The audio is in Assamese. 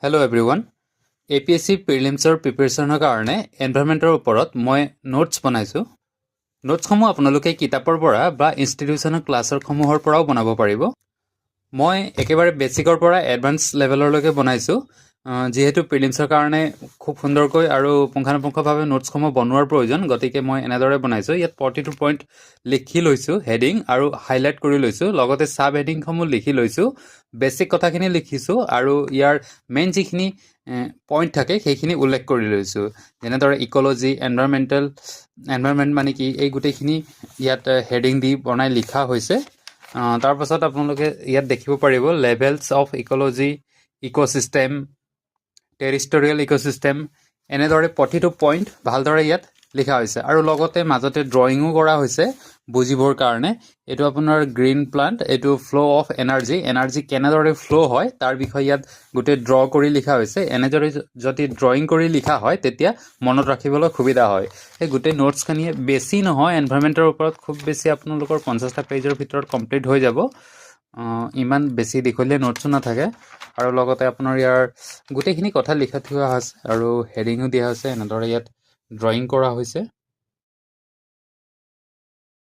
হেল্ল' এভৰিৱান APSC প্ৰিলিমছৰ প্ৰিপেৰেশ্যনৰ কাৰণে এনভাইৰনমেণ্টৰ ওপৰত মই নোটছ বনাইছোঁ নোটছসমূহ আপোনালোকে কিতাপৰ পৰা বা ইনষ্টিটিউশ্যনৰ ক্লাছৰসমূহৰ পৰাও বনাব পাৰিব মই একেবাৰে বেছিকৰ পৰা এডভান্স লেভেললৈকে বনাইছোঁ যিহেতু প্ৰিলিমছৰ কাৰণে খুব সুন্দৰকৈ আৰু পুংখানুপুংখভাৱে নোটছসমূহ বনোৱাৰ প্ৰয়োজন গতিকে মই এনেদৰে বনাইছোঁ ইয়াত প্ৰতিটো পইণ্ট লিখি লৈছোঁ হেডিং আৰু হাইলাইট কৰি লৈছোঁ লগতে ছাব হেডিংসমূহ লিখি লৈছোঁ বেছিক কথাখিনি লিখিছোঁ আৰু ইয়াৰ মেইন যিখিনি পইণ্ট থাকে সেইখিনি উল্লেখ কৰি লৈছোঁ যেনেদৰে ইক'লজি এনভাইৰনমেণ্ট মানে কি এই গোটেইখিনি ইয়াত হেডিং দি বনাই লিখা হৈছে তাৰপাছত আপোনালোকে ইয়াত দেখিব পাৰিব levels of ecology ecosystem terrestrial ecosystem এনেদৰে প্ৰতিটো পইণ্ট ভালদৰে ইয়াত লিখা হৈছে আৰু লগতে মাজতে ড্ৰয়িঙো কৰা হৈছে বুজিবৰ কাৰণে এইটো আপোনাৰ গ্ৰীণ প্লাণ্ট এইটো ফ্ল' অফ এনাৰ্জি কেনেদৰে ফ্ল' হয় তাৰ বিষয়ে ইয়াত গোটেই ড্ৰ কৰি লিখা হৈছে এনেদৰে যদি ড্ৰয়িং কৰি লিখা হয় তেতিয়া মনত ৰাখিবলৈ সুবিধা হয় এই গোটেই নোটছখিনিয়ে বেছি নহয় এনভাইৰনমেণ্টৰ ওপৰত খুব বেছি আপোনালোকৰ 50টা পেজৰ ভিতৰত কমপ্লিট হৈ যাব ইমান বেছি দীঘলীয়া নোটছো নাথাকে আৰু লগতে আপোনাৰ ইয়াৰ গোটেইখিনি কথা লিখা থোৱা আছে আৰু হেডিঙো দিয়া হৈছে এনেদৰে ইয়াত ড্ৰয়িং কৰা হৈছে